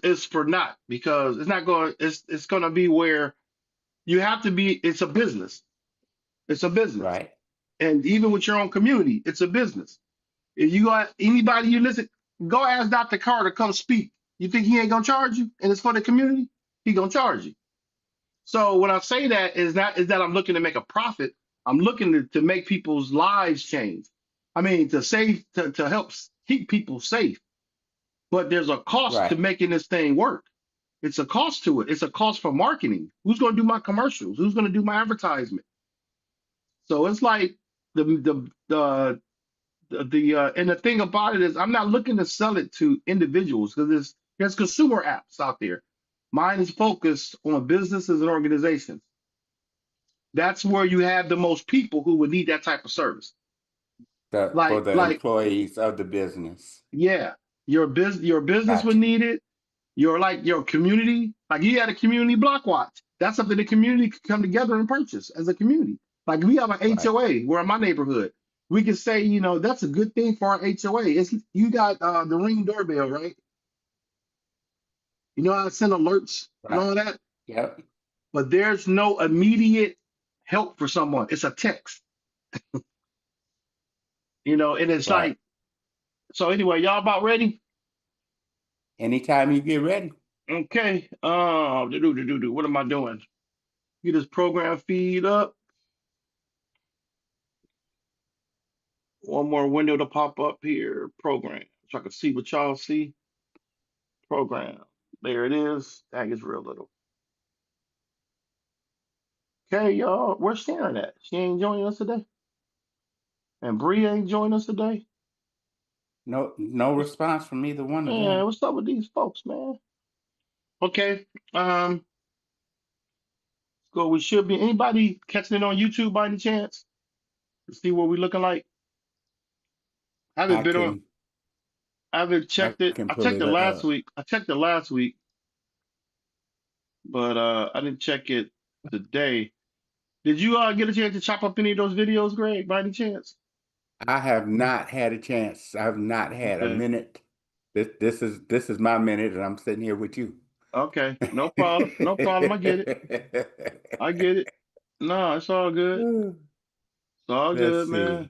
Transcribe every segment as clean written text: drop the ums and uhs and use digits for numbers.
is for naught because it's not going. It's going to be where you have to be. It's a business. It's a business, Right. and even with your own community, it's a business. If you got anybody you listen, go ask Dr. Carter come speak. You think he ain't gonna charge you, and it's for the community? He gonna charge you. So when I say that is that I'm looking to make a profit. I'm looking to make people's lives change. I mean, to save, to help keep people safe. But there's a cost to Right. making this thing work. It's a cost to it. It's a cost for marketing. Who's going to do my commercials? Who's going to do my advertisement? So it's like and the thing about it is I'm not looking to sell it to individuals because there's consumer apps out there. Mine is focused on businesses and organizations. That's where you have the most people who would need that type of service. For the Like employees of the business. yeah, your business would Gotcha. need it. Your community, like you had a community block watch. That's something the community could come together and purchase as a community. Like we have an Right. HOA. We're in my neighborhood. We can say, that's a good thing for our HOA. You got the Ring doorbell, right? You know how to send alerts and Right. all that, Yep. but there's no immediate help for someone. It's a text, and it's Right. like, so anyway, y'all about ready? Anytime you get ready. Okay. What am I doing? Get this program feed up. One more window to pop up here. Program. So I can see what y'all see. Program. There it is. That is real little. Okay, y'all. Where's Sharon at? She ain't joining us today. And Bree ain't joining us today. No response from either one of Man, them. what's up with these folks, man? Okay. So we should be anybody catching it on YouTube by any chance? To see what we looking like? I haven't I been on. can I haven't checked it. can I pull checked it it last up. week. But I didn't check it today. Did you get a chance to chop up any of those videos, Greg, by any chance? I have not had a chance. I've not had a Okay. minute. This is my minute, and I'm sitting here with you. Okay. No problem. No problem. I get it. I get it. No, it's all good. It's all Let's good, man. see.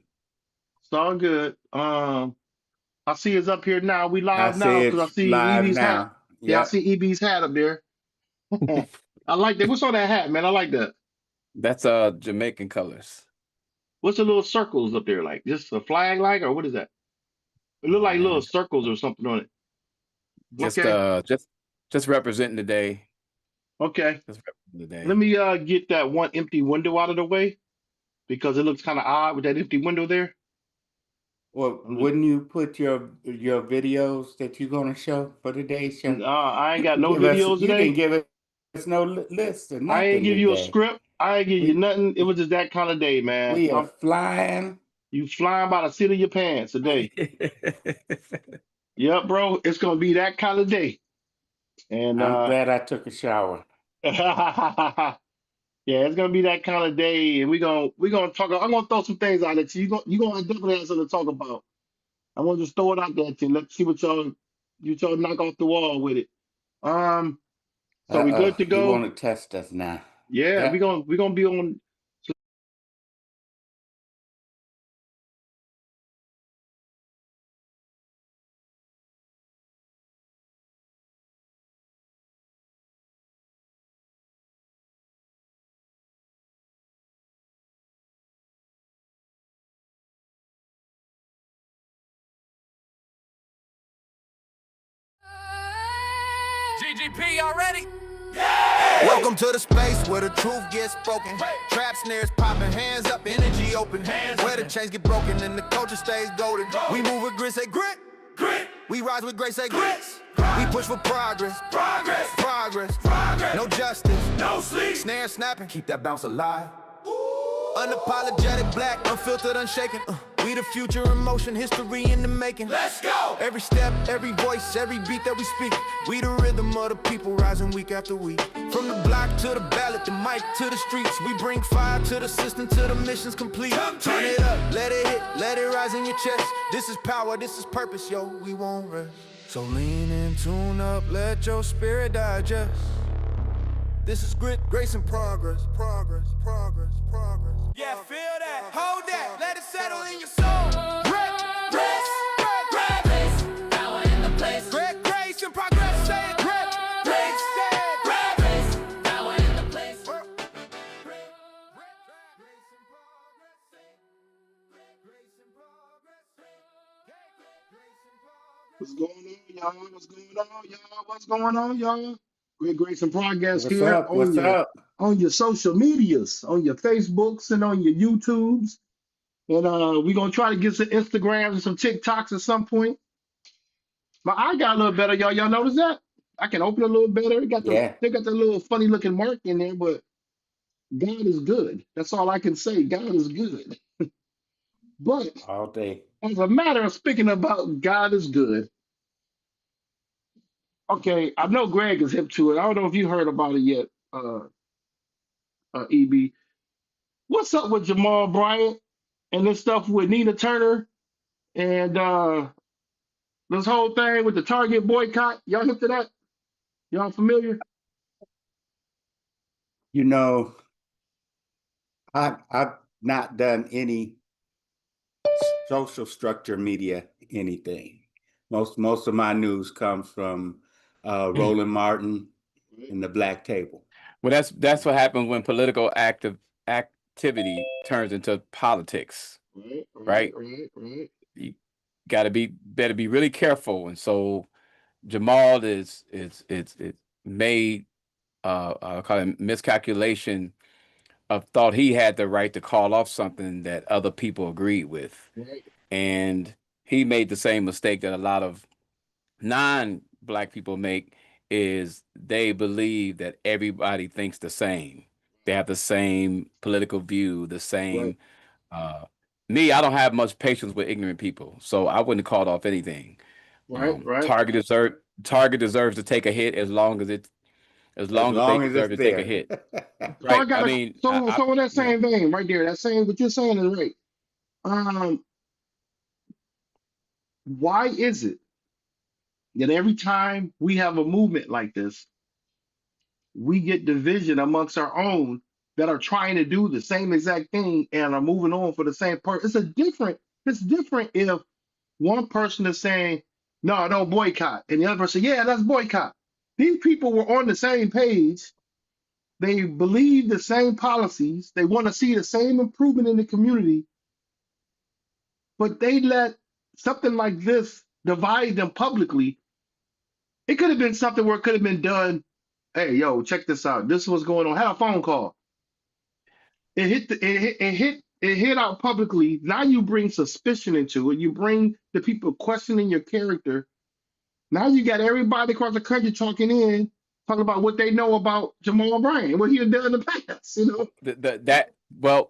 It's all good. I see it's up here now. We I live now say because I it's see live EB's hat. now. Yeah, I Yep. see EB's hat up there. I like that. What's on that hat, man? I like that. That's Jamaican colors. What's the little circles up there like? Just a flag like, or what is that? It look Oh like little man. circles or something on it. Just Okay. just representing the day. Okay. Just representing the day. Let me get that one empty window out of the way because it looks kind of odd with that empty window there. Well, wouldn't you put your videos that you're gonna show for today's show? I ain't You got didn't no give us videos you didn't today. give us no list or I ain't nothing give you a today. script. I ain't give you We nothing. It was just that kind of day, man. we are flying. You flying by the seat of your pants today. Yep, bro. It's gonna be that kind of day. And I'm glad I took a shower. yeah, it's gonna be that kind of day. And we gonna talk. I'm gonna throw some things out at you. You gonna definitely have something to talk about. I want to just throw it out there to you. Let's see what y'all knock off the wall with it. So we good to You go? want to test us now? Yeah, Yep. we gonna be on. GGP already? Welcome to the space where the truth gets spoken. Trap snares popping, hands up, energy open. Where the chains get broken and the culture stays golden. We move with grit, say grit. We rise with grace, say grits. We push for progress. Progress. No justice, no sleep. Snare snapping, keep that bounce alive. Unapologetic, black, unfiltered, unshaken. We the future in motion, history in the making. Let's go! Every step, every voice, every beat that we speak. We the rhythm of the people rising week after week. From the block to the ballot, the mic to the streets. We bring fire to the system till the mission's complete. Turn it up, let it hit, let it rise in your chest. This is power, this is purpose, yo, we won't rest. So lean tune up, let your spirit digest. This is grit, grace, and progress. Yeah, feel that, hold that, let it settle in your soul. Grace and progress, say it. What's going on, y'all? What's going on, y'all? What's going on, y'all? Great Grace and Progress What's here up? What's up? on your social medias, on your Facebooks and on your YouTubes. And we're gonna try to get some Instagrams and some TikToks at some point. My eye got a little better, y'all. Y'all notice that? I can open a little better. Yeah. They got the little funny looking mark in there, but God is good. That's all I can say. God is good. But All day. as a matter of speaking about God is good, okay, I know Greg is hip to it. I don't know if you heard about it yet, EB. What's up with Jamal Bryant and this stuff with Nina Turner and this whole thing with the Target boycott? Y'all hip to that? Y'all familiar? You know, I've not done any social structure media anything. Most of my news comes from Roland Martin and the Black Table. Well, that's what happens when political activity turns into politics, right? Right. You better be really careful. And so Jamal is made I'll call it miscalculation of thought he had the right to call off something that other people agreed with. Right. And he made the same mistake that a lot of non-Black people make, is they believe that everybody thinks the same. They have the same political view, the same. Me, I don't have much patience with ignorant people, so I wouldn't call off anything. Right. Target deserves to take a hit as long as they deserve to take a hit. So I Right? got I mean, so in that same vein right there, that same what you're saying is right. Why is it that every time we have a movement like this, we get division amongst our own that are trying to do the same exact thing and are moving on for the same purpose? It's different if one person is saying, no, don't boycott, and the other person, yeah, let's boycott. These people were on the same page. They believe the same policies. They want to see the same improvement in the community, but they let something like this divide them publicly. It could have been something where it could have been done. Hey, yo, check this out. This is what's going on. Have a phone call. It hit out publicly. Now you bring suspicion into it. You bring the people questioning your character. Now you got everybody across the country talking about what they know about Jamal Bryant, what he had done in the past. You know,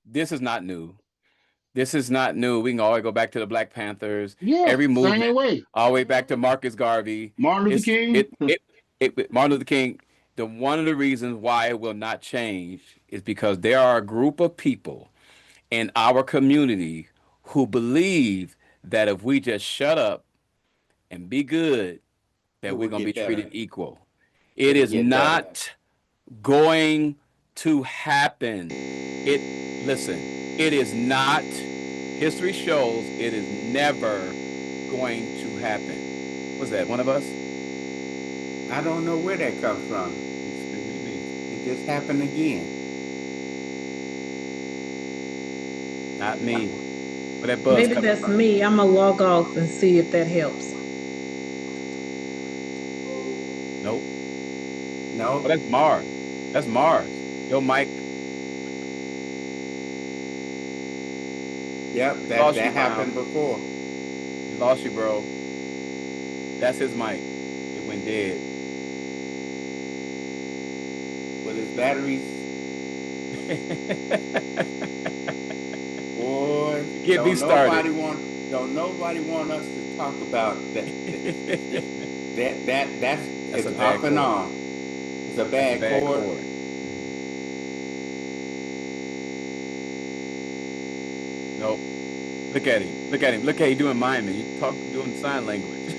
this is not new. This is not new. We can always go back to the Black Panthers. Yeah, every movement, same way. all the way back to Marcus Garvey, Martin Luther King. Martin Luther King. One of the reasons why it will not change is because there are a group of people in our community who believe that if we just shut up and be good, that we're going to be treated equal. It is not going to happen. It is not. History shows it is never going to happen. What's that? One of us? I don't know where that comes from. It just happened again. Not me. Where that buzz Maybe coming that's from? me. I'm gonna log off and see if that helps. Nope. No. Oh, that's Mars. That's Mars. Yo, Mike. Yep, that happened before. He lost you, bro. That's his mic. It went dead. With his batteries. Boy, Get me started. Don't nobody want us to talk about that. That's a bad up and chord. on. It's a bad chord. Nope. Look at him. Look at him. Look how he doing miming. You doing sign language.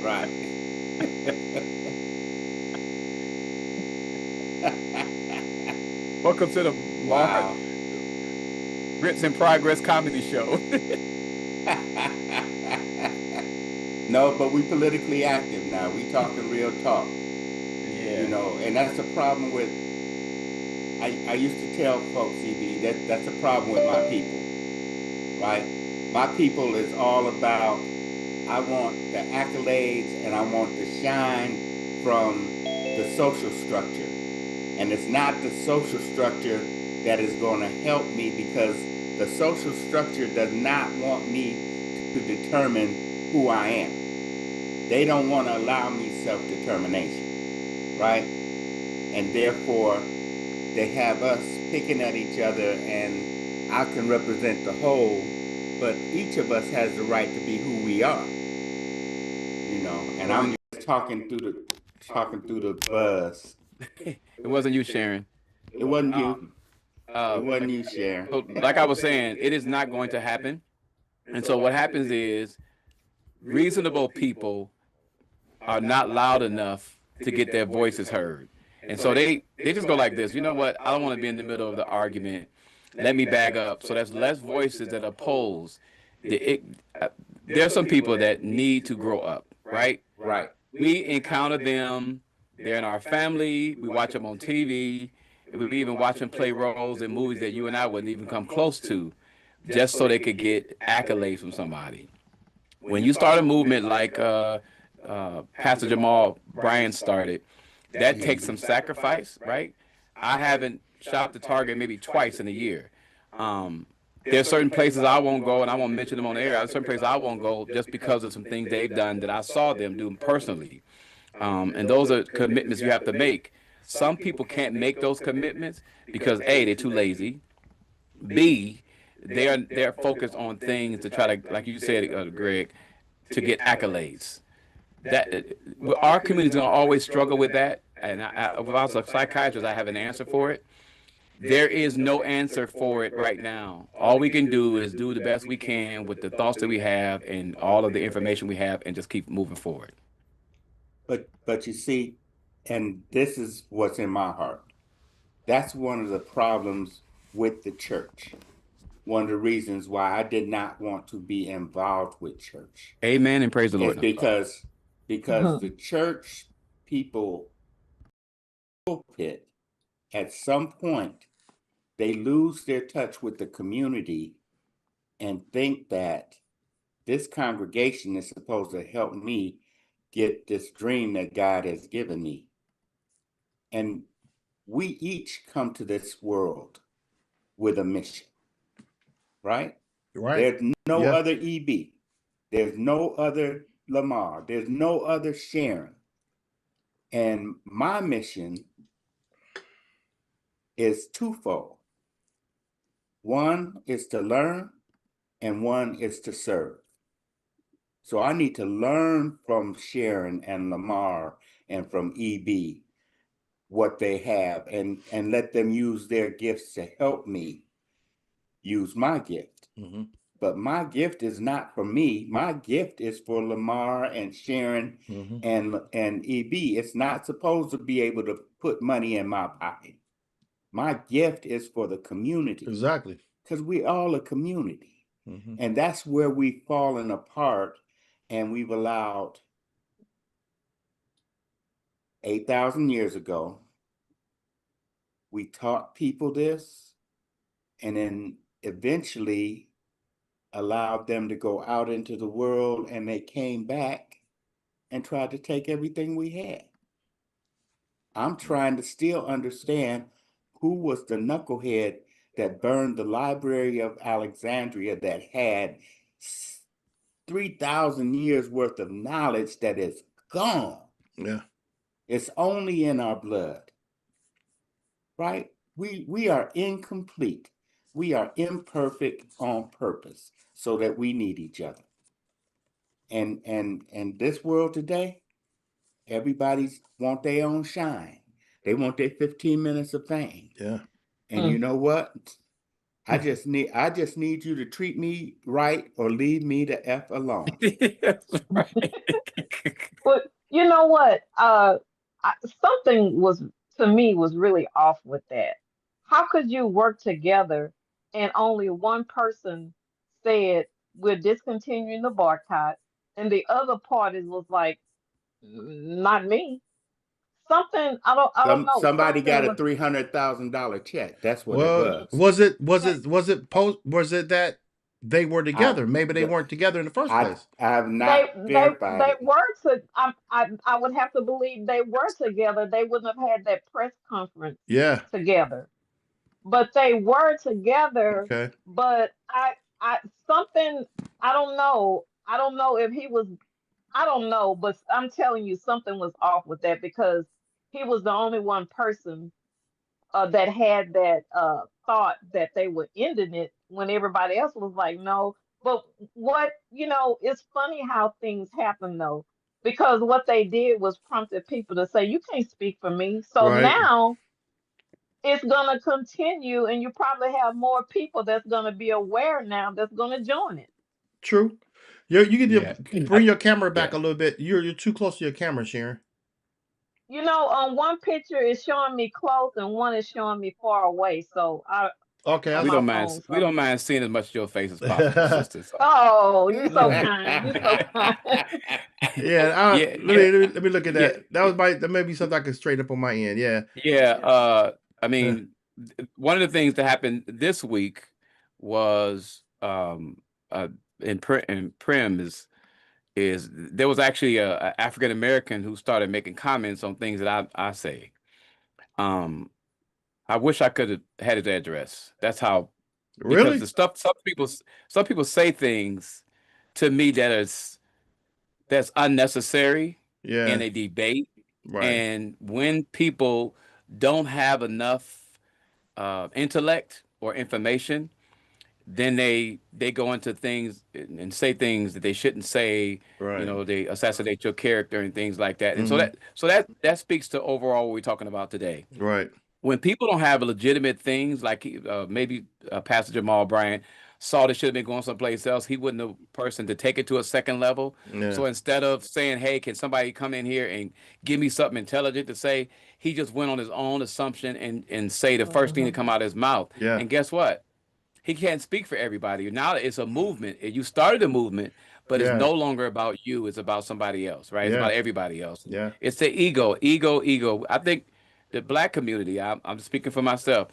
Right. Welcome to the Wow. Grits in Progress comedy show. No, but we politically active now. We talking real talk, Yeah. you know, and that's a problem with. I used to tell folks, EB, that's a problem with my people, right? My people is all about. I want the accolades and I want the shine from the social structure, and it's not the social structure that is going to help me, because the social structure does not want me to determine who I am. They don't want to allow me self-determination, right? And therefore, they have us picking at each other, and I can represent the whole, but each of us has the right to be who we are, you know. And I'm just talking through the buzz. It wasn't you, Sharon. It wasn't you. Uh, It wasn't you, Sharon. so, like I was saying, it is not going to happen. And so what happens is reasonable people are not loud enough to get their voices heard. And so they just go like this. You know what? I don't want to be in the middle of the argument. Let me back up. So there's less voices that oppose. There's some people that need to grow up, right? Right. We encounter them. They're in our family. We watch them on TV. We even watch them play roles in movies that you and I wouldn't even come close to, just so they could get accolades from somebody. When you start a movement like Pastor Jamal Bryan started, that takes some sacrifice, right? I haven't shopped at Target maybe twice in a year. There's certain places I won't go, and I won't mention them on the air. There's certain places I won't go just because of some things they've done that I saw them do personally. And those are commitments you have to make. Some people can't make those commitments because A, they're too lazy. B, they're focused on things to try to, like you said, Greg, to get accolades. That our community is going to always struggle with that. And if I was a psychiatrist, I have an answer for it. There is no answer for it right now. All we can do is do the best we can with the thoughts that we have and all of the information we have, and just keep moving forward. But you see, and this is what's in my heart. That's one of the problems with the church. One of the reasons why I did not want to be involved with church. Amen and praise the Lord. Because the church people pulpit, at some point, they lose their touch with the community and think that this congregation is supposed to help me get this dream that God has given me. And we each come to this world with a mission, right? Right. There's no Yeah. other EB. There's no other Lamar. There's no other Sharon. And my mission is twofold. One is to learn, and one is to serve. So I need to learn from Sharon and Lamar and from EB what they have, and let them use their gifts to help me use my gift. Mhm. But my gift is not for me. My gift is for Lamar and Sharon Mhm. and EB. It's not supposed to be able to put money in my pocket. My gift is for the community, Exactly. because we all a community. Mhm. And that's where we've fallen apart, and we've allowed 8,000 years ago, we taught people this, and then eventually allowed them to go out into the world, and they came back and tried to take everything we had. I'm trying to still understand who was the knucklehead that burned the Library of Alexandria that had 3,000 years worth of knowledge that is gone. Yeah. It's only in our blood, right? We are incomplete. We are imperfect on purpose so that we need each other. And this world today, everybody's want their own shine. They want their 15 minutes of fame. Yeah. And you know what? I just need you to treat me right or leave me the F alone. That's right. But you know what? Something was to me was really off with that. How could you work together and only one person said we're discontinuing the boycott, and the other parties was like, Not me." Something I don't know. Somebody got Something a was $300,000 check. That's what it Well, was. was it yeah, that they were I together? Maybe they weren't together in the first I place. I have they not they verified they it. were to I would have to believe they were together. They wouldn't have had that press conference Yeah. together. But they were together. Okay. But I something I don't know. I don't know if he was. I don't know, but I'm telling you, something was off with that because he was the only one person that had that thought that they were ending it when everybody else was like, no. But what, it's funny how things happen though, because what they did was prompted people to say, you can't speak for me. So Right. now it's going to continue, and you probably have more people that's going to be aware now that's going to join it. True. You can Yeah. bring your camera back Yeah. a little bit. You're too close to your camera, Sharon. On one picture it's showing me close and one is showing me far away. So Okay. on We my don't mind. phone. We So don't mind seeing as much of your face as possible, sister. So. oh, you so kind. You so kind. Yeah. Yeah. Let me look at Yeah. that. That may be something I can straighten up on my end. Yeah. Yeah. I mean, one of the things that happened this week was in Prim is there was actually a African American who started making comments on things that I say. I wish I could have had his address. That's how, because Really? the stuff some people say things to me that's unnecessary Yeah. in a debate. Right. And when people don't have enough intellect or information, then they go into things and say things that they shouldn't say. Right. They assassinate your character and things like that. And Mhm. so that speaks to overall what we're talking about today. Right. When people don't have legitimate things, like maybe Pastor Jamal Bryant saw this should have been going someplace else, he wasn't the person to take it to a second level. Yeah. So instead of saying, hey, can somebody come in here and give me something intelligent to say, he just went on his own assumption and say the first thing to come out of his mouth. Yeah. And guess what? He can't speak for everybody. Now it's a movement. You started a movement, but it's Yeah. no longer about you. It's about somebody else, right? It's Yeah. about everybody else. Yeah. It's the ego. I think the Black community, I'm speaking for myself,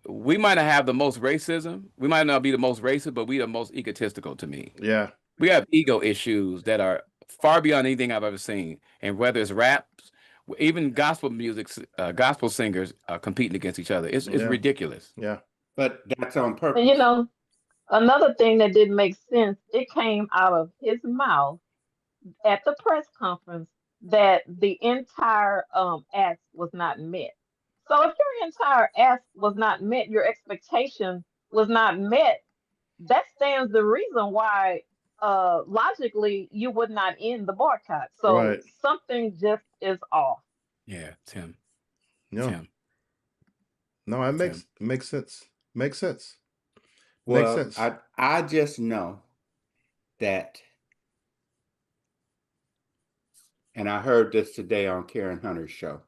we might not have the most racism. We might not be the most racist, but we the most egotistical to me. Yeah. We have ego issues that are far beyond anything I've ever seen. And whether it's raps, even gospel music, gospel singers competing against each other. It's Yeah. ridiculous. Yeah. But that's on And purpose. another thing that didn't make sense, it came out of his mouth at the press conference that the entire ask was not met. So if your entire ask was not met, your expectation was not met, that stands the reason why logically you would not end the boycott. So Right. something just is off. Yeah, Tim. No. Tim. No, it Tim. makes sense. Makes sense. Makes Well, sense. I just know that, and I heard this today on Karen Hunter's show.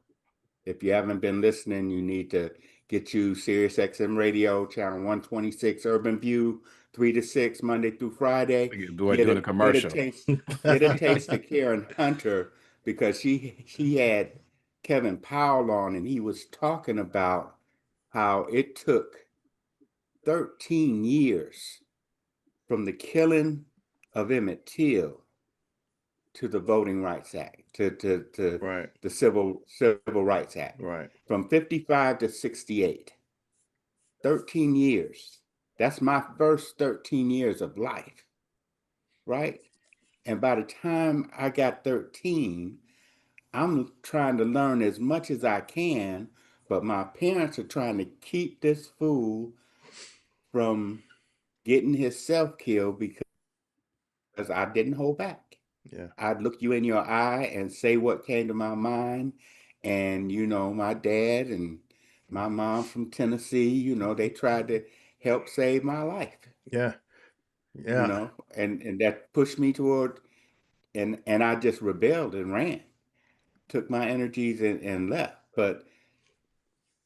If you haven't been listening, you need to get you Sirius XM Radio, channel 126, Urban View, 3 to 6, Monday through Friday. Boy, doing a commercial. Get a taste of Karen Hunter, because she had Kevin Powell on, and he was talking about how it took 13 years from the killing of Emmett Till to the Voting Rights Act, to Right. the Civil Rights Act. Right. From 55 to 68. 13 years. That's my first 13 years of life, right? And by the time I got 13, I'm trying to learn as much as I can, but my parents are trying to keep this fool from getting himself killed because I didn't hold back. Yeah. I'd look you in your eye and say what came to my mind. And, my dad and My mom from Tennessee, they tried to help save my life, Yeah. you Yeah. know, and that pushed me toward, and I just rebelled and ran, took my energies and left. But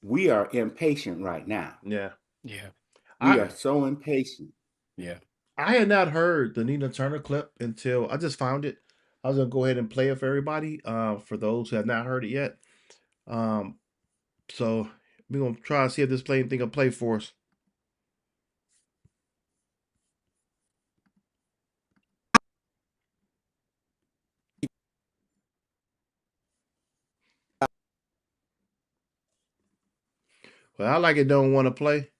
we are impatient right now. Yeah. Yeah. We I are so impatient. Yeah. I had not heard the Nina Turner clip until I just found it. I was gonna go ahead and play it for everybody, for those who have not heard it yet. Um, so we're gonna try to see if this play thing will play for us. Well, I like it. Don't want to play.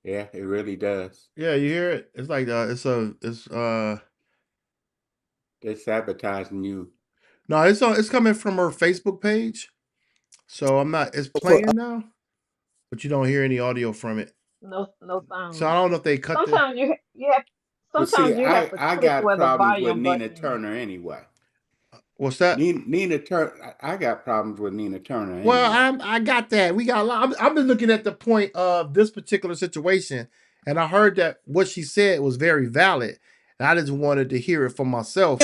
Yeah, it really does. Yeah, you hear it? It's like it's They're sabotaging you. no, it's coming from her Facebook page. So I'm not. It's playing now, but you don't hear any audio from it. No So sound. I don't know if they cut the. Sometimes you have Well, see, sometimes you have to I click got where the problems with volume Nina button is. Turner anyway. What's that? Nina Turner, I got problems with Nina Turner Well, anyway. I got that. We got a lot. I've been looking at the point of this particular situation, and I heard that what she said was very valid. And I just wanted to hear it for myself.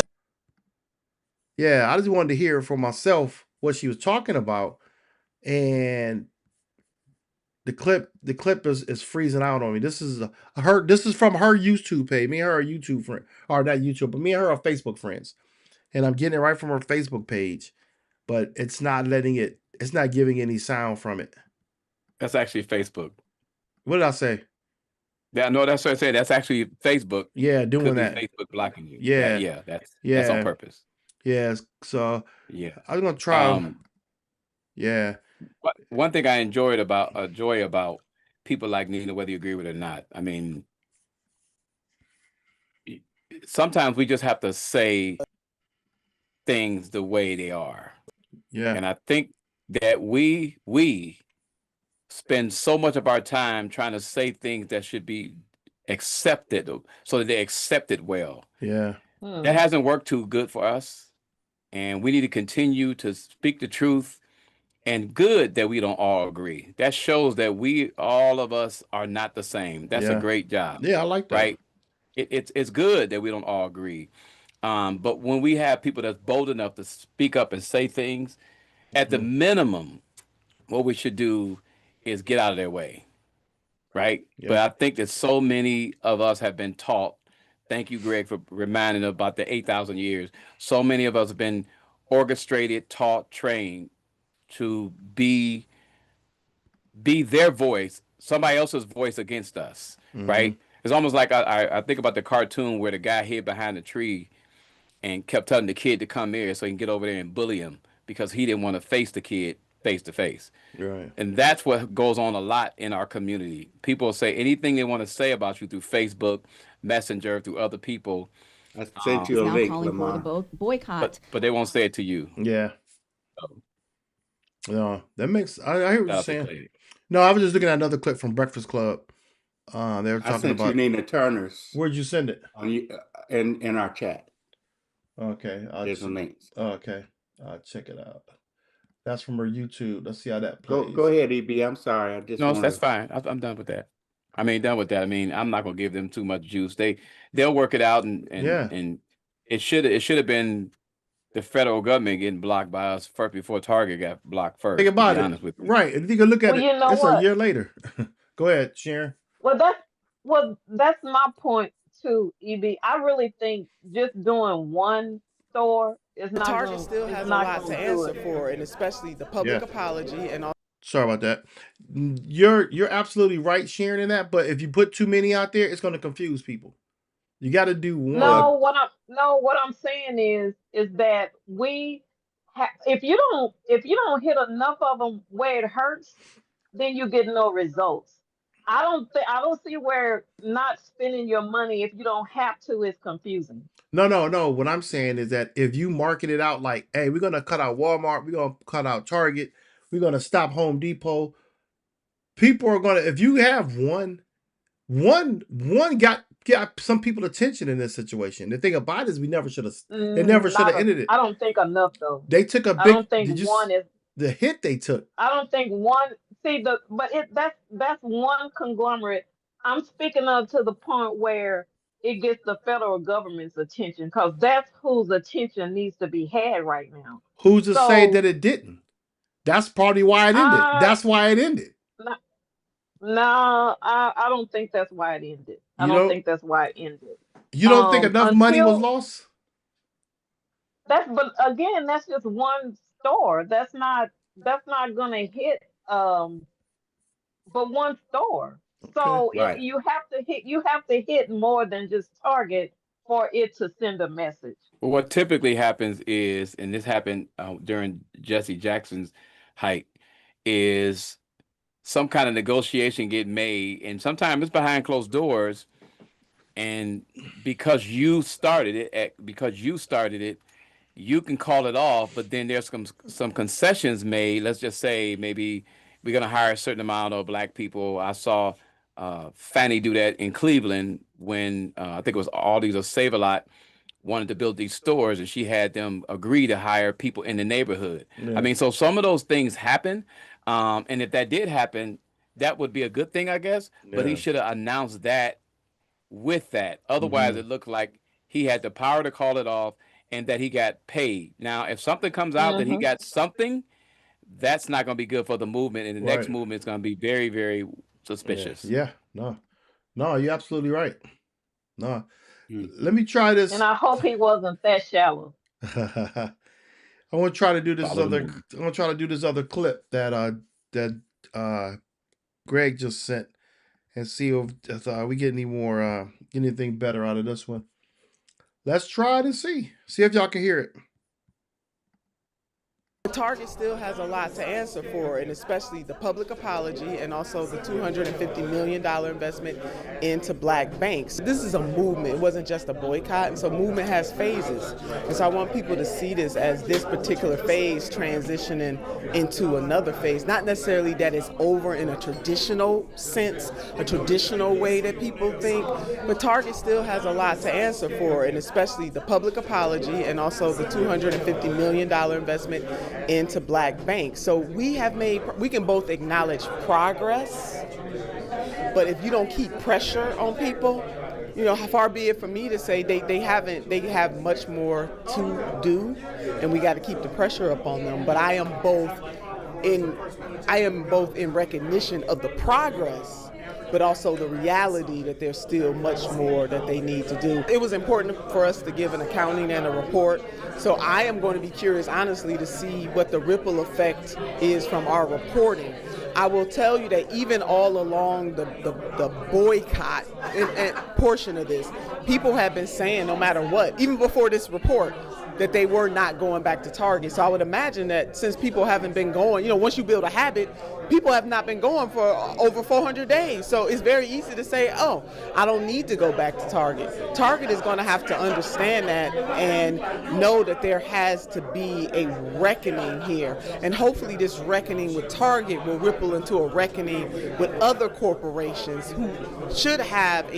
Yeah, I just wanted to hear it for myself what she was talking about, and the clip is freezing out on me. This is her. This is from her YouTube page. Me and her are YouTube friend, or not YouTube, but me and her are Facebook friends, and I'm getting it right from her Facebook page. But it's not letting it. It's not giving any sound from it. That's actually Facebook. What did I say? Yeah, no, that's what I said. That's actually Facebook. Yeah, doing Could be that. Facebook blocking you. Yeah. Yeah, that's on Yeah. purpose. Yeah. So Yeah. I was gonna try. Um, Yeah. one thing I enjoy about people like Nina, whether you agree with it or not, I mean, sometimes we just have to say things the way they are. Yeah. And I think that we spend so much of our time trying to say things that should be accepted so that they accept it well. Yeah. That hasn't worked too good for us. And we need to continue to speak the truth. And good that we don't all agree. That shows that all of us are not the same. That's a Yeah. great job, Yeah, I like that. right? It's good that we don't all agree. But when we have people that's bold enough to speak up and say things, at the minimum, what we should do is get out of their way, right? Yeah. But I think that so many of us have been taught. Thank you, Greg, for reminding about the 8,000 years. So many of us have been orchestrated, taught, trained to be their voice, somebody else's voice against us, right? It's almost like I think about the cartoon where the guy hid behind a tree and kept telling the kid to come here so he can get over there and bully him because he didn't want to face the kid face to face. Right. And that's what goes on a lot in our community. People say anything they want to say about you through Facebook, Messenger, through other people, I sent you a now link, calling for the Lamar. boycott. but they won't say it to you. Yeah. So, No, that makes. I hear what you're that's saying. okay. No, I was just looking at another clip from Breakfast Club. They were I talking sent you about. Nina Turner's Where'd you send it? on you in our chat. Okay. There's some links. Okay. I'll check it out. That's from her YouTube. Let's see how that plays. Go ahead, EB. I'm sorry. I just No, wanted that's fine. I'm done with that. I mean, done with that. I mean, I'm not gonna give them too much juice. They'll work it out, and Yeah. and it should have been the federal government getting blocked by us first before Target got blocked first. Think To about be it. honest with you. Right. If you can look at Well, it, you know it's a what? year later. Go ahead, Sharon. Well, that's my point too, EB. I really think just doing one store is not Target gonna, still it's has a not lot gonna to do answer it. for, and especially the public Yeah. apology and all. Sorry about that. You're absolutely right, Sharon, in that. But if you put too many out there, it's going to confuse people. You got to do one. No, what I'm saying is that if you don't hit enough of them where it hurts, then you get no results. I don't see where not spending your money if you don't have to is confusing. No. What I'm saying is that if you market it out like, hey, we're gonna cut out Walmart, we're gonna cut out Target, we're gonna stop Home Depot, people are gonna. If you have one got some people attention in this situation. The thing about it is we never should have. They never should have ended it. I don't think enough though. They took a I big. don't think Did you? one is. the hit they took. I don't think one that's one conglomerate. I'm speaking of to the point where it gets the federal government's attention because that's whose attention needs to be had right now. Who's to say that So it didn't? That's probably why it ended. I That's why it ended. no, I don't think that's why it ended. I You don't know, think that's why it ended. you don't think enough money was Until lost? but again, that's just one store. That's not gonna hit but one store. So Right. you have to hit more than just Target for it to send a message. Well, what typically happens is, and this happened during Jesse Jackson's height, is some kind of negotiation get made, and sometimes it's behind closed doors. And because you started it, you can call it off. But then there's some concessions made. Let's just say maybe we're gonna hire a certain amount of black people. I saw Fannie do that in Cleveland when I think it was Aldi's or Save-A-Lot wanted to build these stores, and she had them agree to hire people in the neighborhood. Yeah. I mean, so some of those things happen, and if that did happen, that would be a good thing, I guess. But he Yeah. should have announced that with that. Otherwise, it looked like he had the power to call it off and that he got paid. Now, if something comes out that he got something, that's not going to be good for the movement, and the next Right. movement is going to be very, very suspicious. Yeah. No, you're absolutely right. No, Mm. let me try this. And I hope he wasn't that shallow. I want to try to do this Follow the other. movie. I want to try to do this other clip that Greg just sent, and see if we get any more get anything better out of this one. Let's try it and see if y'all can hear it. Target still has a lot to answer for, and especially the public apology and also the $250 million investment into black banks. This is a movement. It wasn't just a boycott, and so movement has phases. And so I want people to see this as this particular phase transitioning into another phase. Not necessarily that it's over in a traditional sense, a traditional way that people think, but Target still has a lot to answer for, and especially the public apology and also the $250 million investment into black banks. So we can both acknowledge progress, but if you don't keep pressure on people, far be it for me to say they have much more to do, and we got to keep the pressure up on them. But I am both in recognition of the progress, but also the reality that there's still much more that they need to do. It was important for us to give an accounting and a report, so I am going to be curious, honestly, to see what the ripple effect is from our reporting. I will tell you that even all along the boycott and portion of this, people have been saying no matter what, even before this report, that they were not going back to Target. So I would imagine that since people haven't been going, once you build a habit, people have not been going for over 400 days. So it's very easy to say, oh, I don't need to go back to Target. Target is going to have to understand that and know that there has to be a reckoning here. And hopefully this reckoning with Target will ripple into a reckoning with other corporations who should have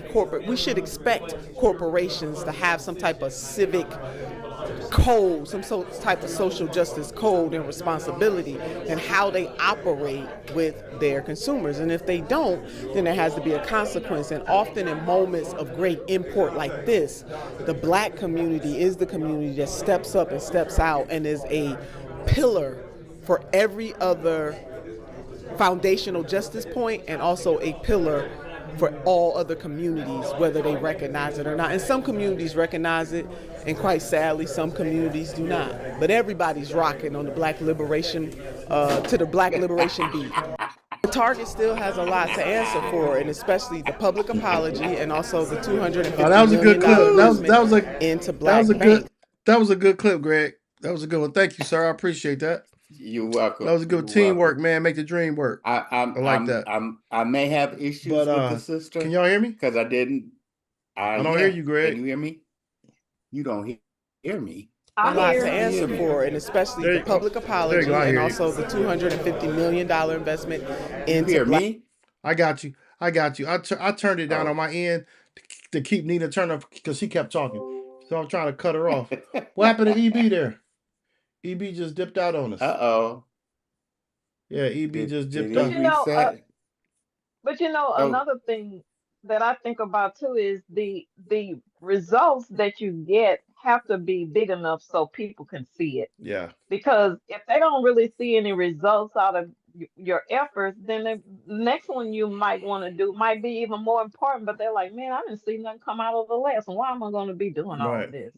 we should expect corporations to have some type of civic code, some type of social justice code and responsibility and how they operate with their consumers. And if they don't, then there has to be a consequence. And often in moments of great import like this, the black community is the community that steps up and steps out and is a pillar for every other foundational justice point, and also a pillar for all other communities, whether they recognize it or not. And some communities recognize it, and quite sadly, some communities do not. But everybody's rocking on the Black Liberation, to the Black Liberation beat. Target still has a lot to answer for, and especially the public apology and also the $250 that was a good clip. Into black banks. That was a good clip, Greg. That was a good one. Thank you, sir. I appreciate that. You're welcome. That was a good teamwork, man. Make the dream work. I like that. I may have issues with the system. Can y'all hear me? Because I didn't. I don't hear you, Greg. Can you hear me? You don't hear me. A lot to answer for, and especially the public apology and also the $250 million investment into hear me? I got you. I turned it down on my end to keep Nina Turner because she kept talking. So I'm trying to cut her off. What happened to EB there? EB just dipped out on us. Uh-oh. Yeah, EB just Did dipped he But out. reset? Oh, another thing that I think about too is the results that you get have to be big enough so people can see it. Yeah. Because if they don't really see any results out of your efforts, then the next one you might want to do might be even more important. But they're like, man, I didn't see nothing come out of the last one. Why am I going to be doing all Right. of this?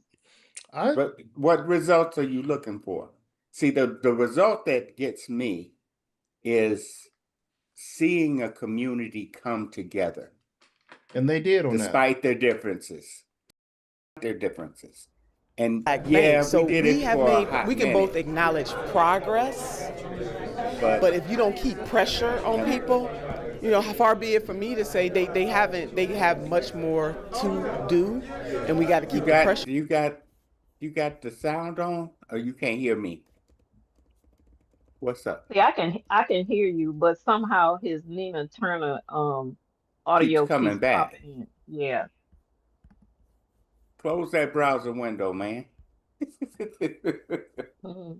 but what results are you looking for? See, the result that gets me is seeing a community come together And they did on that. despite their differences. And Black yeah, Bank. So we did we it have for a made, hot we can minute, both acknowledge progress, but if you don't keep pressure on people, you know, how far be it for me to say they have much more to do, and we got to keep the pressure. you got the sound on, or you can't hear me? What's up? See, I can hear you, but somehow his Nina Turner Keeps audio keeps coming back. popping in. Yeah. Close that browser window, man. Mhm.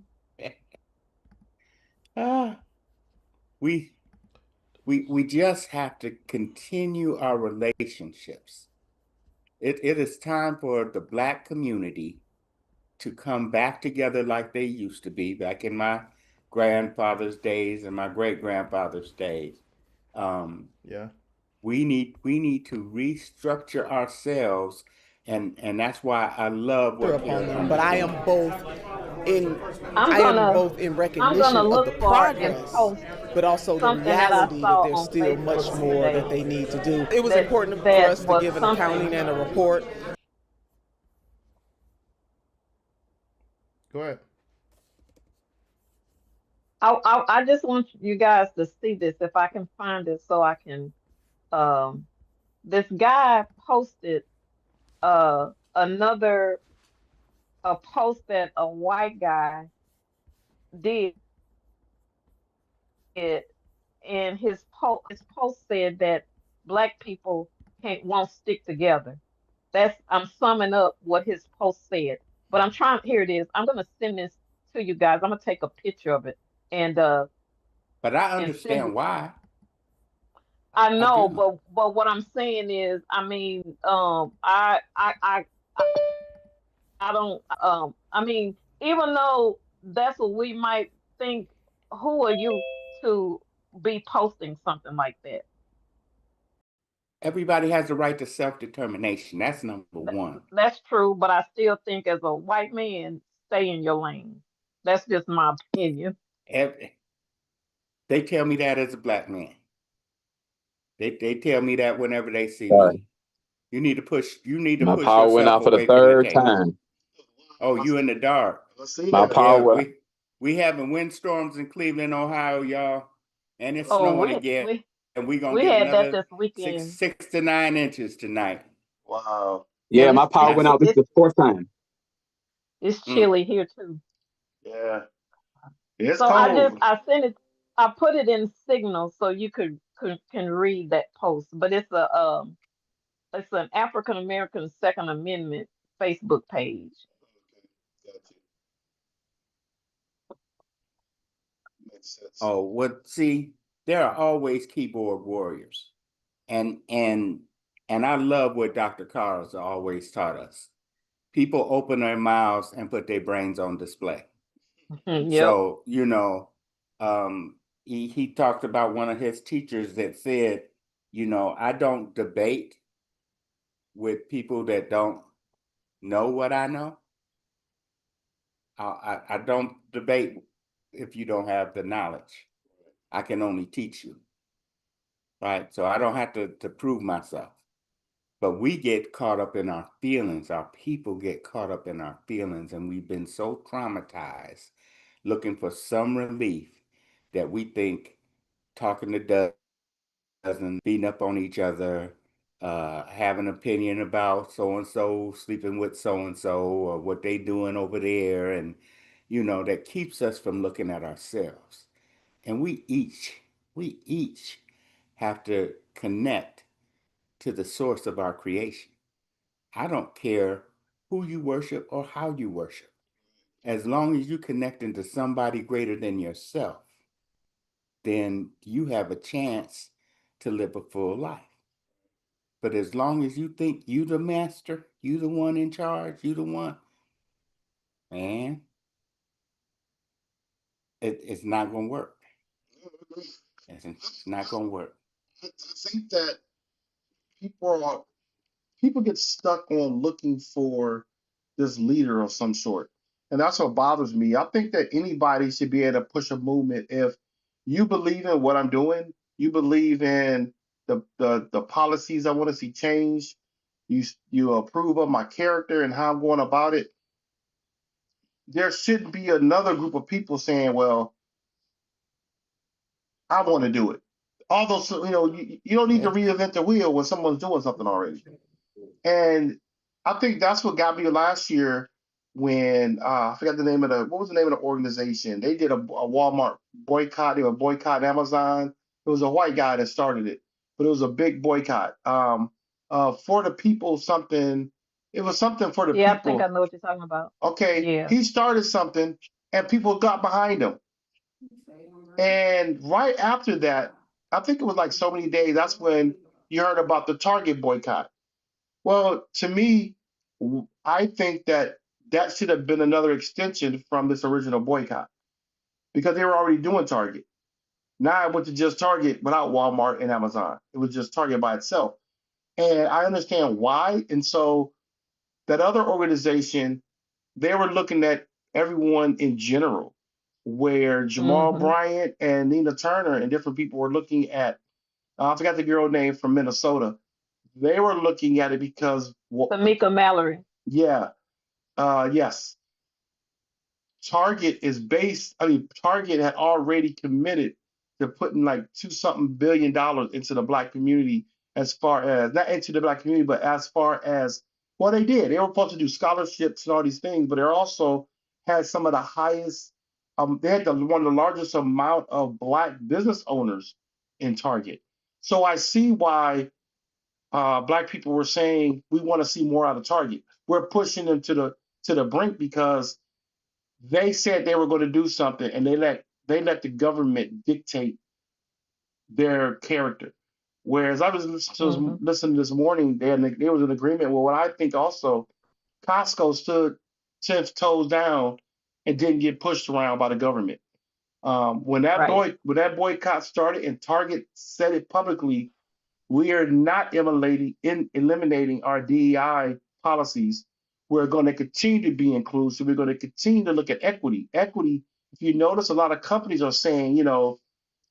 We just have to continue our relationships. It is time for the Black community to come back together like they used to be back in my grandfather's days and my great-grandfather's days. Yeah. We need to restructure ourselves, and that's why I love what Upon you're them, but I am both in I'm I am gonna both in I'm recognition gonna of the look for and progress, post but also the something that I reality that saw there's on still much Facebook more that today they need to do. It was that important for that us to was give an something. accounting and a report. Go ahead. I just want you guys to see this if I can find it so I can this guy posted another a post that a white guy did, and his post said that black people can't won't stick together. That's I'm summing up what his post said. But I'm trying here it is. I'm gonna send this to you guys. I'm gonna take a picture of it and But I send understand it. why. I I know, do. but what I'm saying is, I mean, I don't I mean, even though that's what we might think, who are you to be posting something like that? Everybody has the right to self-determination. That's number Th- one. That's true, but I still think as a white man, stay in your lane. That's just my opinion. Ev- They tell me that as a Black man. They tell me that whenever they see Sorry, me. You need to my push power went yourself out for the away from the third table. time. Oh, you in the dark. I see My that. power Yeah, went. we having windstorms in Cleveland, Ohio, y'all, and it's Oh, snowing again. And we're gonna we get had that another this weekend. 6 to 9 inches tonight. Wow. Yeah, Yeah, my power went out. This is the fourth time. it's Mm. chilly here too. Yeah. It's So cold. I sent it. I put it in Signal so you can read that post. But it's an African American Second Amendment Facebook page. Okay. Got you. Makes sense. Oh, what? See, there are always keyboard warriors, and I love what Dr. Carr's always taught us. People open their mouths and put their brains on display. Yep. So, he talked about one of his teachers that said, I don't debate with people that don't know what I know. I don't debate if you don't have the knowledge. I can only teach you, right? So I don't have to prove myself. But we get caught up in our feelings. Our people get caught up in our feelings, and we've been so traumatized looking for some relief that we think talking to dozens, beating up on each other, have an opinion about so-and-so sleeping with so-and-so or what they doing over there, and that keeps us from looking at ourselves. And we each have to connect to the source of our creation. I don't care who you worship or how you worship, as long as you connecting to somebody greater than yourself. then you have a chance to live a full life. But as long as you think you the master, you the one in charge, you the one, man, it's not gonna work. It's not gonna work. I think that people get stuck on looking for this leader of some sort. And that's what bothers me. I think that anybody should be able to push a movement if you believe in what I'm doing, you believe in the policies I want to see changed, you approve of my character and how I'm going about it. There shouldn't be another group of people saying, well, I want to do it. Although, you don't need to reinvent the wheel when someone's doing something already. And I think that's what got me last year when I forgot what was the name of the organization? They did a Walmart boycott. They were boycotting Amazon. It was a white guy that started it, but it was a big boycott. For the people, something. It was something for the Yeah, I people. think I know what you're talking about. Okay, Yeah. he started something, and people got behind him. And right after that, I think it was like so many days. That's when you heard about the Target boycott. Well, to me, I think that should have been another extension from this original boycott because they were already doing Target. Now it went to just Target without Walmart and Amazon. It was just Target by itself. And I understand why. And so that other organization, they were looking at everyone in general, where Jamal Bryant and Nina Turner and different people were looking at, I forgot the girl name from Minnesota. They were looking at it because, Tamika Mallory. yeah, yes. Target had already committed to putting like $2-something billion into the Black community, as far as, not into the Black community, but as far as, well, they did. They were supposed to do scholarships and all these things, but they also had some of the highest, they had one of the largest amount of Black business owners in Target. So I see why Black people were saying we want to see more out of Target. We're pushing them to the brink because they said they were going to do something, and they let the government dictate their character. Whereas I was listening this morning, there was an agreement. Well, what I think also, Costco stood 10 toes down and didn't get pushed around by the government. When that boycott started and Target said it publicly, we are not eliminating our DEI policies. We're going to continue to be inclusive. We're going to continue to look at equity. Equity, if you notice, a lot of companies are saying,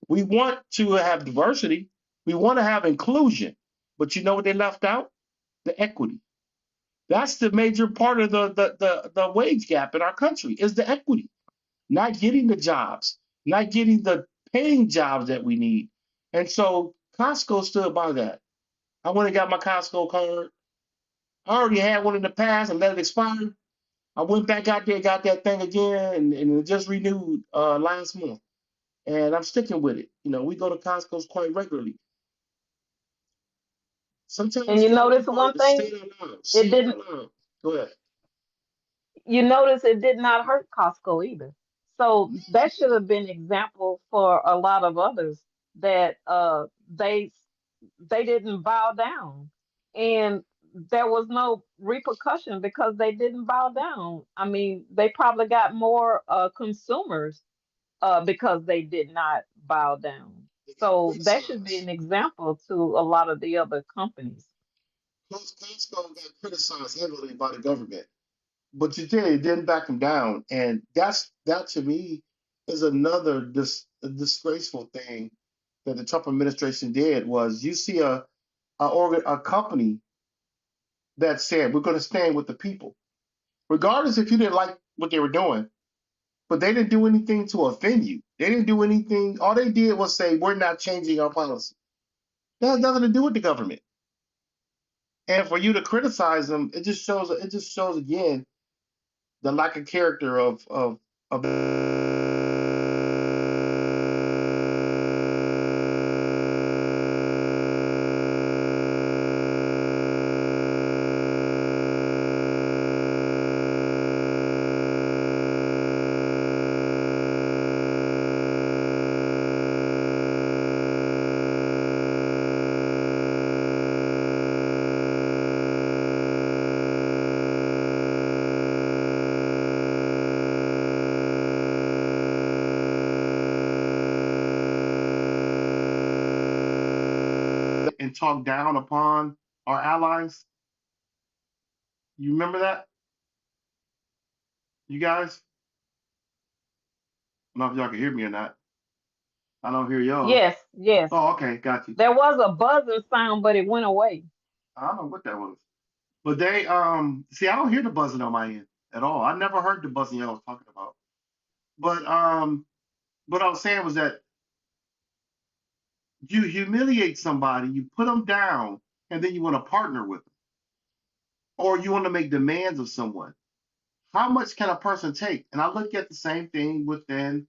we want to have diversity. We want to have inclusion. But you know what they left out? The equity. That's the major part of the wage gap in our country is the equity. Not getting the jobs, not getting the paying jobs that we need. And so Costco stood by that. I went and got my Costco card. I already had one in the past and let it expire. I went back out there, got that thing again, and it just renewed last month. And I'm sticking with it. We go to Costco's quite regularly. Sometimes And you notice one thing, it didn't. Go ahead. You notice it did not hurt Costco either. So that should have been example for a lot of others that they didn't bow down, and there was no repercussion because they didn't bow down. I mean, they probably got more consumers because they did not bow down. So that should be an example to a lot of the other companies. Costco got criticized heavily by the government, but it didn't back them down, and that to me is another disgraceful thing that the Trump administration did. Was you see a company that said we're going to stand with the people, regardless if you didn't like what they were doing, but they didn't do anything to offend you. They didn't do anything. All they did was say we're not changing our policy. That has nothing to do with the government. And for you to criticize them, it just shows again the lack of character of talk down upon our allies. You remember that? You guys? I don't know if y'all can hear me or not. I don't hear y'all. Yes, yes. Oh, okay, got you. There was a buzzing sound, but it went away. I don't know what that was. But they see, I don't hear the buzzing on my end at all. I never heard the buzzing y'all was talking about. But what I was saying was that you humiliate somebody, you put them down, and then you want to partner with them, or you want to make demands of someone. How much can a person take? And I look at the same thing within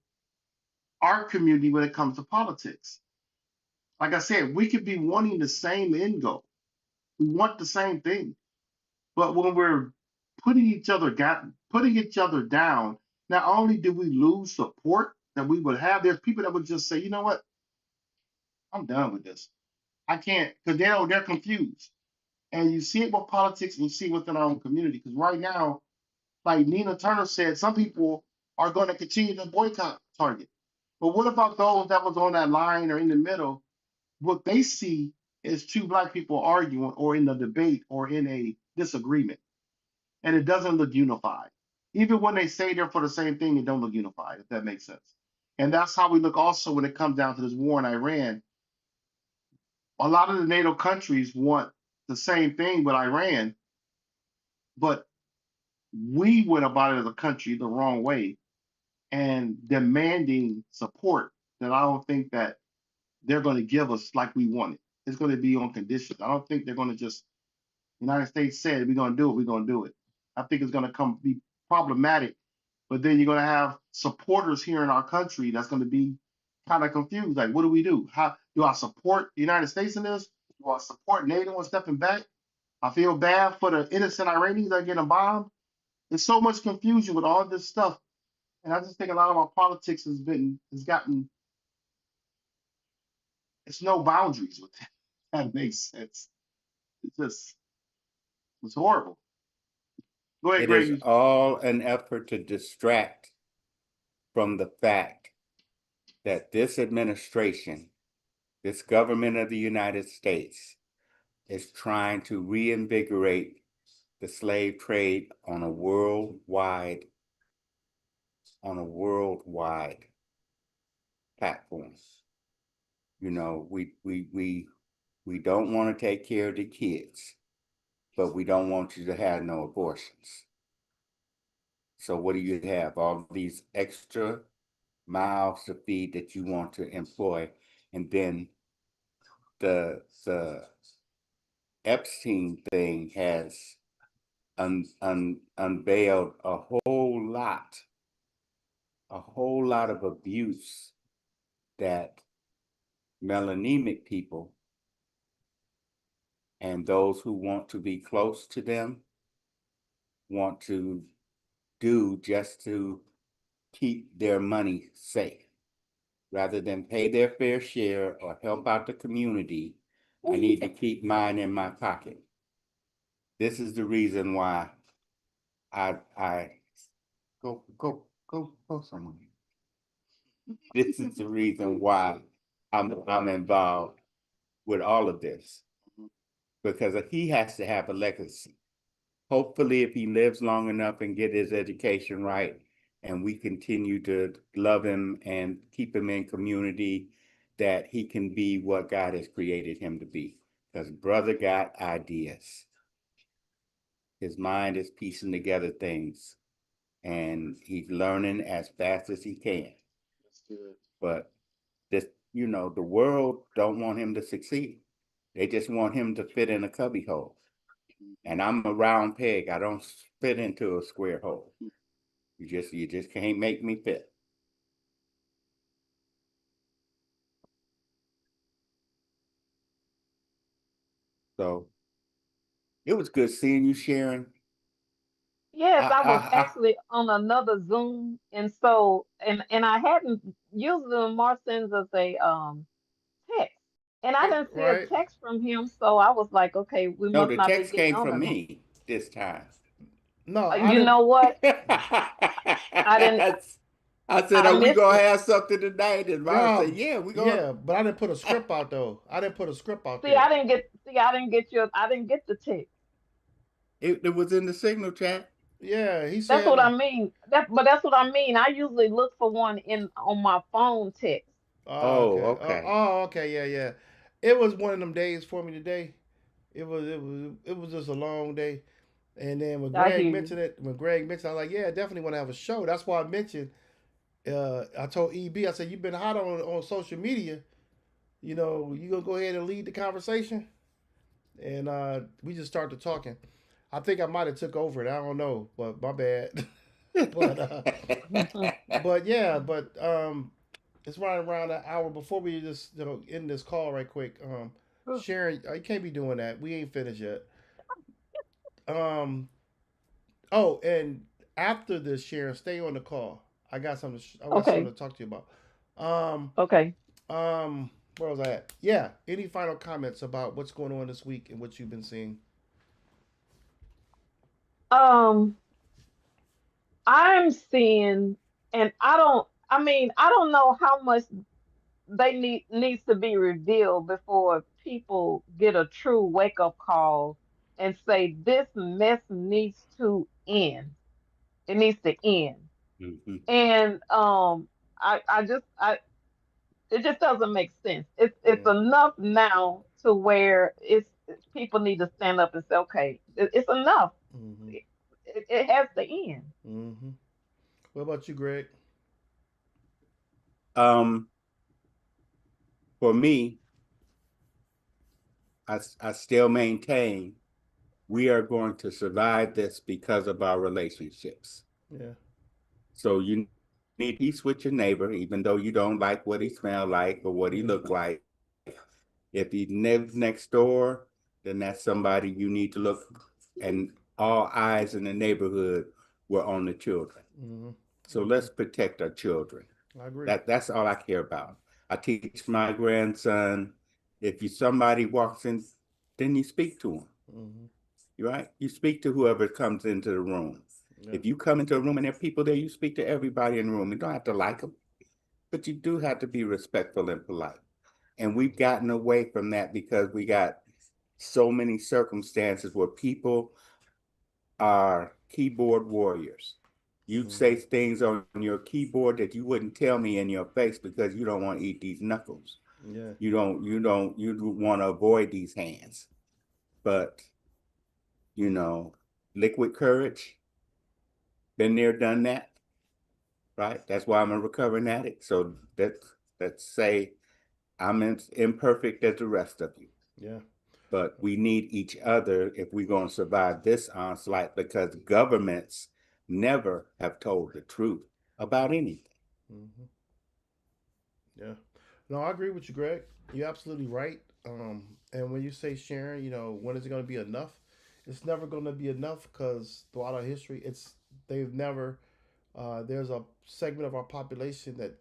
our community when it comes to politics. Like I said, we could be wanting the same end goal. We want the same thing. But when we're putting each other down, not only do we lose support that we would have, there's people that would just say, you know what? I'm done with this. I can't, because they're confused. And you see it with politics and you see it within our own community. Because right now, like Nina Turner said, some people are going to continue to boycott Target. But what about those that was on that line or in the middle? What they see is two black people arguing or in a debate or in a disagreement. And it doesn't look unified. Even when they say they're for the same thing, it don't look unified, if that makes sense. And that's how we look also when it comes down to this war in Iran. A lot of the NATO countries want the same thing with Iran, but we went about it as a country the wrong way and demanding support that I don't think that they're going to give us like we want it. It's going to be on conditions. I don't think they're going to just, United States said we're going to do it, we're going to do it. I think it's going to be problematic, but then you're going to have supporters here in our country that's going to be kind of confused. Like, what do we do? How do I support the United States in this? Do I support NATO and stepping back? I feel bad for the innocent Iranians that are getting bombed. There's so much confusion with all this stuff. And I just think a lot of our politics it's no boundaries with that. That makes sense. It's horrible. Go ahead, It Greg. is all an effort to distract from the fact that this administration, this government of the United States, is trying to reinvigorate the slave trade on a worldwide platform. You know, we don't want to take care of the kids, but we don't want you to have no abortions. So what do you have? All these extra mouths to feed that you want to employ, and then the Epstein thing has unveiled a whole lot of abuse that melanemic people and those who want to be close to them want to do just to keep their money safe. Rather than pay their fair share or help out the community, I need to keep mine in my pocket. This is the reason why I go somewhere. This is the reason why I'm involved with all of this, because he has to have a legacy. Hopefully, if he lives long enough and get his education right, and we continue to love him and keep him in community, that he can be what God has created him to be. Because brother got ideas. His mind is piecing together things, and he's learning as fast as he can. That's good. But this, the world don't want him to succeed. They just want him to fit in a cubby hole. And I'm a round peg. I don't fit into a square hole. You just can't make me fit. So it was good seeing you, Sharon. Yes, I was actually on another Zoom, and so and I hadn't used the Martins as a text, and I didn't see a Right. text from him, so I was like, okay, we No, must the not be text getting came on from the me this time. No, I You didn't. know what? I didn't- I said, I are we missed gonna it. have something tonight? And Ron said, Yeah, yeah, we gonna. yeah, but I didn't put a script out though. I didn't put a script out See, I there. didn't get. See, I didn't get the text. It was in the signal chat. Yeah, he That's said. what I mean. But that's what I mean. I usually look for one in on my phone text. Oh, Oh, okay. okay. Okay. Yeah, yeah. It was one of them days for me today. It was just a long day. And then when I Greg hear you. mentioned it, I was like, yeah, I definitely want to have a show. That's why I mentioned. I told EB, I said, you've been hot on social media. You know, you gonna go ahead and lead the conversation, and we just started talking. I think I might have took over it. I don't know, but my bad. but but yeah, but it's right around an hour before we just end this call right quick. Sharon, you can't be doing that. We ain't finished yet. Um. Oh, and after this, Sharon, stay on the call. I got something. I got something Okay. to talk to you about. Um. Okay. Where was I at? Yeah. Any final comments about what's going on this week and what you've been seeing? Um, I'm seeing, and I don't. I mean, I don't know how much they needs to be revealed before people get a true wake up call and say this mess needs to end. It needs to end. Mhm. And I it just doesn't make sense. It's Yeah. enough now to where people need to stand up and say, okay, it's enough. Mm-hmm. It has to end. Mm-hmm. What about you, Greg? Um, for me, I still maintain we are going to survive this because of our relationships. Yeah. So you need peace with your neighbor, even though you don't like what he smelled like or what he looked like. If he lives next door, then that's somebody you need to look, and all eyes in the neighborhood were on the children. Mm-hmm. So let's protect our children. I agree. That's all I care about. I teach my grandson, if somebody walks in, then you speak to him. Mm-hmm. Right? You speak to whoever comes into the room. Yeah. If you come into a room and there are people there, you speak to everybody in the room. You don't have to like them, but you do have to be respectful and polite. And we've gotten away from that because we got so many circumstances where people are keyboard warriors. You say things on your keyboard that you wouldn't tell me in your face because you don't want to eat these knuckles. Yeah. You want to avoid these hands. But, liquid courage, been there, done that, right? That's why I'm a recovering addict. So let's say I'm imperfect as the rest of you. Yeah. But we need each other if we're going to survive this onslaught, because governments never have told the truth about anything. Mm-hmm. Yeah. No, I agree with you, Greg. You're absolutely right. And when you say Sharon, when is it going to be enough? It's never going to be enough because throughout our history, they've never. There's a segment of our population that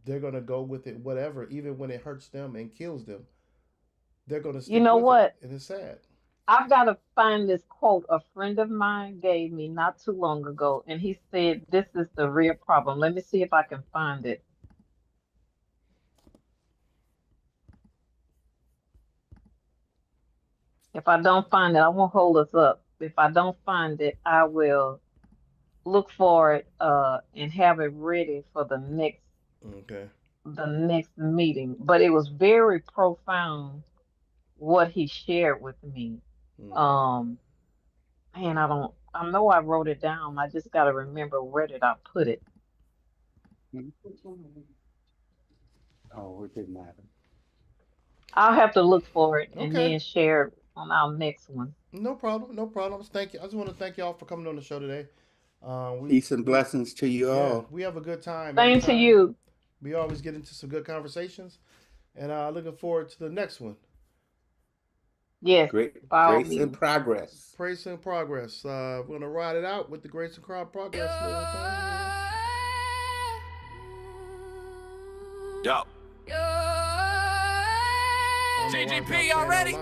they're going to go with it, whatever, even when it hurts them and kills them. They're going to You stick know with what? it, and it's sad. I've got to find this quote a friend of mine gave me not too long ago, and he said, this is the real problem. Let me see if I can find it. If I don't find it, I won't hold us up. If I don't find it, I will look for it and have it ready for Okay. the next meeting. But it was very profound what he shared with me. Mm. Um, Man, I know I wrote it down. I just got to remember where did I put it. Oh, it didn't matter. I'll have to look for it and Okay. then share it on our next one. No problem. No problems. Thank you. I just want to thank y'all for coming on the show today. Peace and blessings to you Yeah, all. we have a good time every Same to time. you. We always get into some good conversations, and looking forward to the next one. Yes, Great by all grace and means. progress. Praise and progress. We're gonna ride it out with the Grace and Progress. Little thing. Yo. I'm CGP, y'all ready?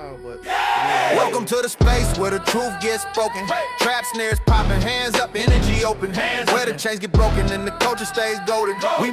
Welcome to the space where the truth gets spoken. Trap snares popping, hands up, energy open. Where the chains get broken and the culture stays golden. We